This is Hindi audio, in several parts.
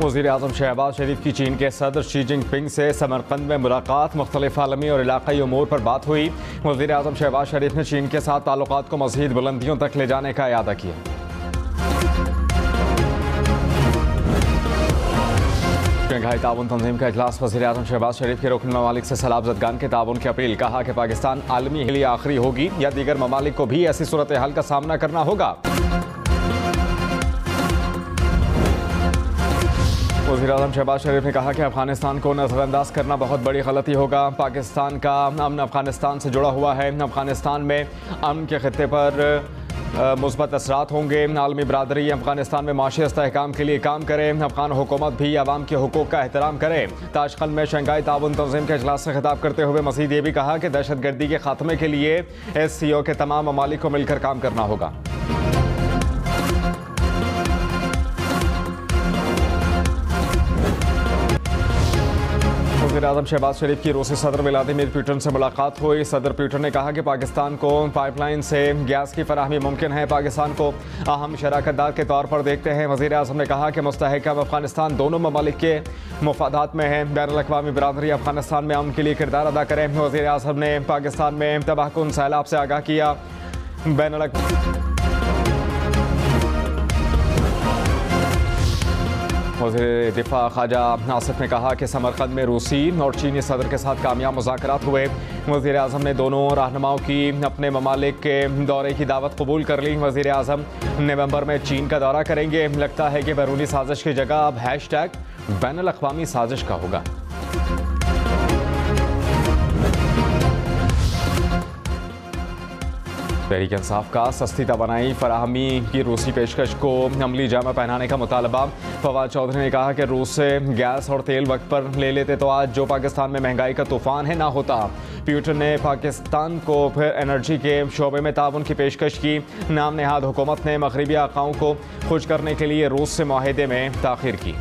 वज़ीर-ए-आज़म शहबाज शरीफ की चीन के सदर शी जिनपिंग से समरकंद में मुलाकात, मुख्तलिफ आलमी और इलाक़ाई उमूर पर बात हुई। वज़ीर-ए-आज़म शहबाज शरीफ ने चीन के साथ ताल्लुकात को मज़ीद बुलंदियों तक ले जाने का इरादा किया। शंघाई ताउन तंजीम का इजलास, वज़ीर-ए-आज़म शहबाज शरीफ के रुकन ममालिक से सैलाब ज़दगान के ताउन की अपील। कहा कि पाकिस्तान आलमी के लिए आखिरी होगी या दीगर ममालिक को भी ऐसी सूरत हाल का सामना करना होगा। वज़ीर-ए-आज़म शहबाज शरीफ ने कहा कि अफगानिस्तान को नज़रअंदाज करना बहुत बड़ी गलती होगा। पाकिस्तान का अमन अफगानिस्तान से जुड़ा हुआ है। अफगानिस्तान में अमन के खित्ते पर मुस्बत असरात होंगे। आलमी बरादरी अफगानिस्तान में माशी इस्तेहकाम के लिए काम करे। अफगान हुकूमत भी अवाम के हुकूक का एहतराम करे। ताशकंद में शंघाई ताउन तंजीम के इजलास से खिताब करते हुए मज़ीद ये भी कहा कि दहशतगर्दी के खात्मे के लिए SCO के तमाम ममालिक को मिलकर काम करना होगा। वज़ीर-ए-आज़म शहबाज शरीफ की रूसी सदर व्लादिमीर पुतिन से मुलाकात हुई। सदर पुतिन ने कहा कि पाकिस्तान को पाइपलाइन से गैस की फराहमी मुमकिन है। पाकिस्तान को अहम शराकतदार के तौर पर देखते हैं। वज़ीर-ए-आज़म ने कहा कि मुस्तहकम अफगानिस्तान दोनों ममालिक के मुफादात में है। बैनुल-अक़वामी बरादरी अफगानिस्तान में अमन के लिए किरदार अदा करें। वज़ीर-ए-आज़म ने पाकिस्तान में तबाहकुन सैलाब से आगाह किया। वज़ीर दिफा ख्वाजा आसिफ ने कहा कि समरकंद में रूसी और चीनी सदर के साथ कामयाब मुज़ाकरात हुए। वज़ीर-ए-आज़म ने दोनों रहनुमाओं की अपने ममालिक के दौरे की दावत कबूल कर ली। वज़ीर-ए-आज़म नवंबर में चीन का दौरा करेंगे। लगता है कि बैरूनी साजिश की जगह अब # बैनुल-अक़वामी साजिश का होगा। तहरीक इंसाफ का सस्ती तवानाई फराहमी की रूसी पेशकश को अमली जामा पहनाने का मुतालबा। फवाद चौधरी ने कहा कि रूस से गैस और तेल वक्त पर ले लेते तो आज जो पाकिस्तान में महंगाई का तूफान है ना होता। पुतिन ने पाकिस्तान को फिर एनर्जी के शोबे में ताउन की पेशकश की। नाम नहाद हुकूमत ने मगरबी आकाओं को खुश करने के लिए रूस से मुआहदे में ताख़ीर की।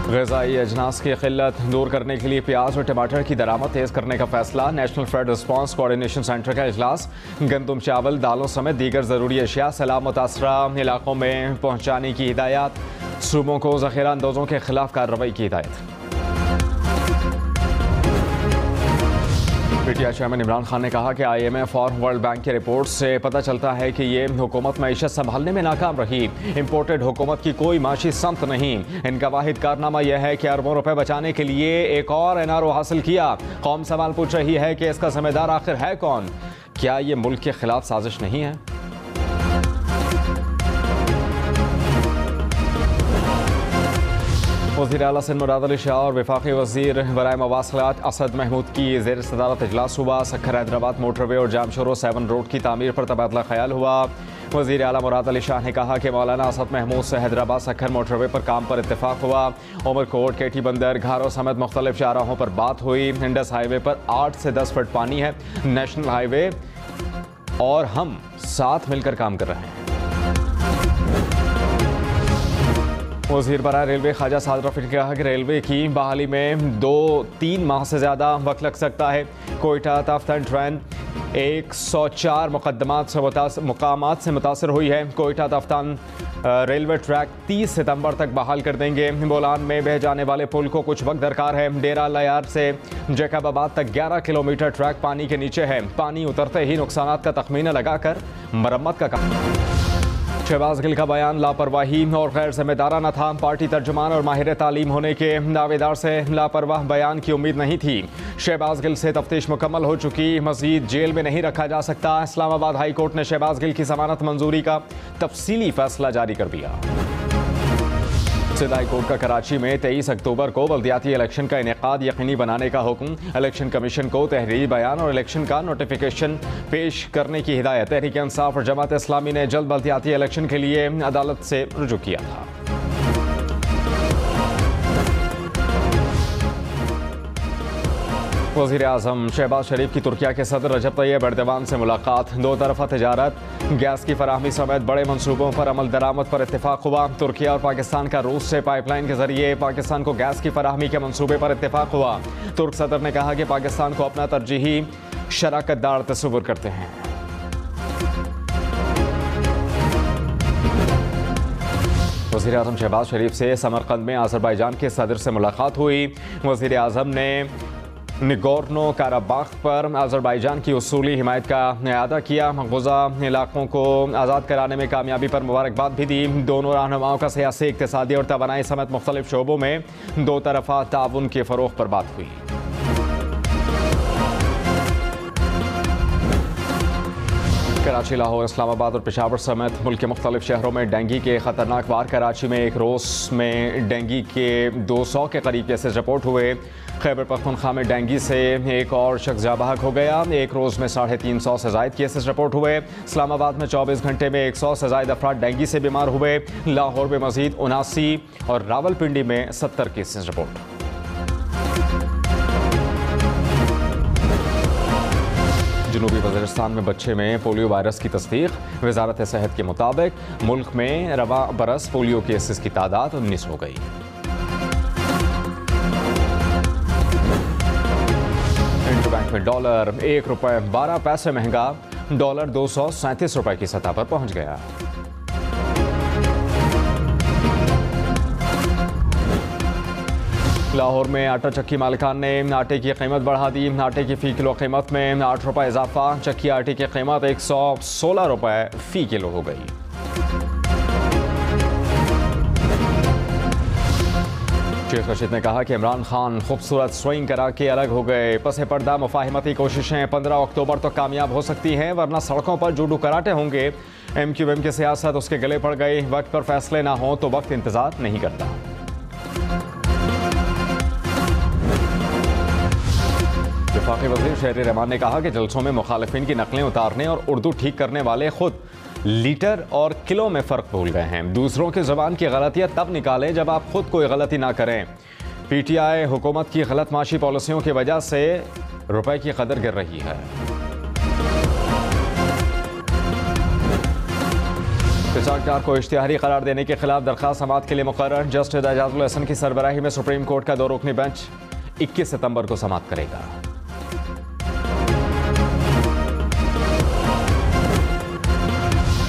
ग़िज़ाई अजनास की क़िल्लत दूर करने के लिए प्याज और टमाटर की दरामद तेज़ करने का फैसला। National flood response coordination centre का इजलास। गंदम, चावल, दालों समेत दीगर ज़रूरी अशिया सैलाब मुतासरा इलाकों में पहुँचाने की हिदायत। सूबों को ज़ख़ीरा अंदोज़ों के खिलाफ कार्रवाई की हिदायत। PTI चेयरमैन इमरान खान ने कहा कि IMF और वर्ल्ड बैंक की रिपोर्ट से पता चलता है कि ये हुकूमत मईशत संभालने में नाकाम रही। इम्पोर्टेड हुकूमत की कोई माशी समत नहीं। इनका वाहिद कारनामा यह है कि अरबों रुपए बचाने के लिए एक और NRO हासिल किया। कौम सवाल पूछ रही है कि इसका जिम्मेदार आखिर है कौन? क्या ये मुल्क के खिलाफ साजिश नहीं है? वज़ीर आला सिंध मुराद अली शाह और वफाकी वज़ीर बराए मवासलात असद महमूद की ज़ेर सदारत इजलास हुआ। सक्खर हैदराबाद मोटरवे और जामशोरो 7 रोड की तामीर पर तबादला ख्याल हुआ। वज़ीर आला मुराद अली शाह ने कहा कि मौलाना असद महमूद से हैदराबाद सक्खर मोटरवे पर काम पर इत्तेफाक हुआ। उमरकोट, केटी बंदर, घारो समेत मुख्तलिफ शाहराहों पर बात हुई। इंडस हाईवे पर 8 से 10 फुट पानी है। नेशनल हाईवे और हम साथ मिलकर काम कर रहे हैं। वज़ीर बराए रेलवे ख्वाजा साद रफ़ी ने कहा कि रेलवे की बहाली में 2-3 माह से ज़्यादा वक्त लग सकता है। कोयटा ताफ्तान ट्रेन 104 मुकामात से मुतासर हुई है। कोयटा ताफ्तान रेलवे ट्रैक 30 सितंबर तक बहाल कर देंगे। बोलान में बह जाने वाले पुल को कुछ वक्त दरकार है। डेरा लयार से जैकबाबाद तक 11 किलोमीटर ट्रैक पानी के नीचे है। पानी उतरते ही नुकसानात का तखमीना लगाकर मरम्मत का काम। शहबाज गिल का बयान लापरवाही और गैर जिम्मेदाराना था। पार्टी तर्जुमान और माहिर तालीम होने के दावेदार से लापरवाह बयान की उम्मीद नहीं थी। शहबाज गिल से तफ्तीश मुकम्मल हो चुकी, मजीद जेल में नहीं रखा जा सकता। इस्लामाबाद हाई कोर्ट ने शहबाज गिल की जमानत मंजूरी का तफसीली फैसला जारी कर दिया। सिंध हाई कोर्ट का कराची में 23 अक्टूबर को बल्दियाती इलेक्शन का इनेकाद यकीनी बनाने का हुक्म। इलेक्शन कमीशन को तहरीरी बयान और इलेक्शन का नोटिफिकेशन पेश करने की हिदायत। तहरीक इंसाफ और जमात इस्लामी ने जल्द बल्दियाती इलेक्शन के लिए अदालत से रुजू किया था। वज़ीर-ए-आज़म शहबाज शरीफ की तुर्किया के सदर रजब तैयब एर्दोगान से मुलाकात। दो तरफ़ा तिजारत, गैस की फराहमी समेत बड़े मनसूबों पर अमल दरामद पर इत्तेफाक हुआ। तुर्किया और पाकिस्तान का रूस से पाइपलाइन के जरिए पाकिस्तान को गैस की फराहमी के मनसूबे पर इत्तेफाक हुआ। तुर्क सदर ने कहा कि पाकिस्तान को अपना तरजीही शराकतदार तस्वुर करते हैं। वज़ीर आज़म शहबाज शरीफ से समरकंद में अज़रबैजान के सदर से मुलाकात हुई। वज़ीर आज़म ने निगोर्नो काराबाख पर अज़रबैजान की उसूली हिमायत का इआदा किया। मक़बूज़ा इलाकों को आज़ाद कराने में कामयाबी पर मुबारकबाद भी दी। दोनों रहनुमाओं का सियासी, इक़्तिसादी और तवानाई समेत मुख्तलिफ शोबों में दो तरफ़ा ताउन के फ़रोग़ पर बात हुई। कराची, लाहौर, इस्लामाबाद और पेशावर समेत मुल्क के मुख्तलिफ शहरों में डेंगू के ख़तरनाक वार। कराची में एक रोज़ में डेंगू के 200 के करीब केसेस रिपोर्ट हुए। खैबर पख्तूनख्वा में डेंगू से एक और शख्स जाँ बहक हो गया। एक रोज़ में 350 से ज़ायद केसेस रिपोर्ट हुए। इस्लामाबाद में 24 घंटे में 100 से ज़ायद अफराद डेंगू से बीमार हुए। लाहौर में मज़ीद 79 और रावलपिंडी में 70 केसेस रिपोर्ट। जनूबी वज़ीरिस्तान में बच्चे में पोलियो वायरस की तस्दीक। वज़ारत सेहत के मुताबिक मुल्क में रवा बरस पोलियो केसेस की तादाद 19 हो गई। इंटरबैंक में डॉलर ₹1.12 महंगा, डॉलर 237 रुपए की सतह पर पहुंच गया। लाहौर में आटा चक्की मालिकान ने आटे की कीमत बढ़ा दी। आटे की फ़ी किलो कीमत में 8 रुपए इजाफा। चक्की आटे की कीमत 116 रुपए फ़ी किलो हो गई। शेख रशीद ने कहा कि इमरान खान खूबसूरत स्विंग करा के अलग हो गए। पसे पर्दा मुफाहिमती कोशिशें 15 अक्टूबर तक कामयाब हो सकती हैं, वरना सड़कों पर जूडो कराटे होंगे। MQM की सियासत उसके गले पड़ गई। वक्त पर फैसले ना हो तो वक्त इंतजार नहीं करता। वफाकी वज़ीर शहरी रहमान ने कहा कि जलसों में मुखालिफिन की नकलें उतारने और उर्दू ठीक करने वाले खुद लीटर और किलो में फ़र्क भूल गए हैं। दूसरों की ज़बान की गलतियाँ तब निकालें जब आप खुद कोई गलती ना करें। PTI हुकूमत की गलत माशी पॉलिसियों की वजह से रुपए की कदर गिर रही है। कार को इश्तिहारी करार देने के खिलाफ दरख्वास्त समाअत के लिए मुकर्रर। जस्टिस एजाजुल हसन की सरबराही में सुप्रीम कोर्ट का 2 रुकनी बेंच 21 सितंबर को समाअत करेगा।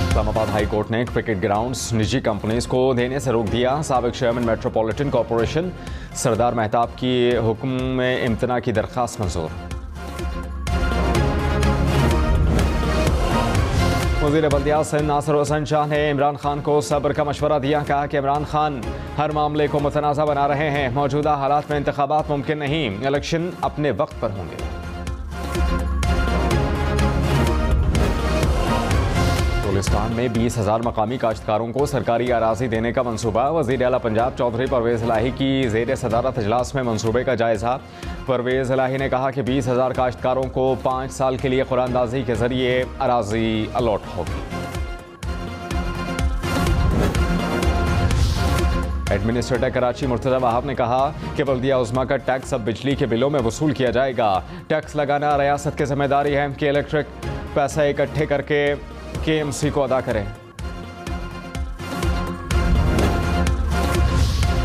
इस्लामाबाद हाई कोर्ट ने क्रिकेट ग्राउंड्स निजी कंपनीज को देने से रोक दिया। साबिक चेयरमैन मेट्रोपॉलिटन कॉरपोरेशन सरदार मेहताब की हुक्म में इम्तना की दरख्वास्त मंजूर। वज़ीर बल्दियात सिंध नासिर हुसैन शाह ने इमरान खान को सब्र का मशवरा दिया। कहा कि इमरान खान हर मामले को मुतनाज़ा बना रहे हैं। मौजूदा हालात में इंतखाबात मुमकिन नहीं, इलेक्शन अपने वक्त पर होंगे। गुलिस्तान में 20,000 मकामी काश्तकारों को सरकारी अराजी देने का मंसूबा। वज़ीर आला पंजाब चौधरी परवेज़ इलाही की ज़ेर सदारत इजलास में मंसूबे का जायज़ा। परवेज़ इलाही ने कहा कि 20,000 काश्तकारों को 5 साल के लिए कुरानदाजी के जरिए अराजी अलॉट होगी। एडमिनिस्ट्रेटर कराची मुर्तज़ा वहाब ने कहा कि बल्दिया उज़्मा का टैक्स अब बिजली के बिलों में वसूल किया जाएगा। टैक्स लगाना रियासत की जिम्मेदारी है कि इलेक्ट्रिक पैसा इकट्ठे करके KMC को अदा करें।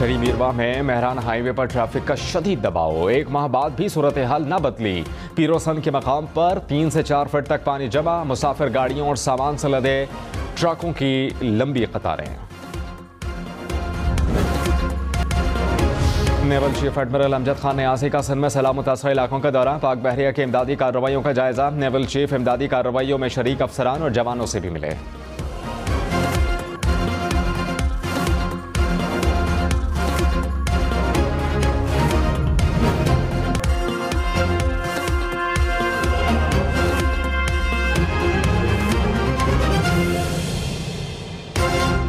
करीब मीरवा में मेहरान हाईवे पर ट्रैफिक का शदीद दबाव। 1 माह बाद भी सूरत हाल न बदली। पीरोसन के मकाम पर 3 से 4 फीट तक पानी जमा। मुसाफिर गाड़ियों और सामान से लदे ट्रकों की लंबी कतारें। Naval chief admiral Amjad Khan न्यासी का सिंध में सैलाब मुतासर इलाकों का दौरा। पाक बहरिया के इमदादी कार्रवाइयों का जायजा। नेवल चीफ इमदादी कार्रवाइयों में शरीक अफसरान और जवानों से भी मिले।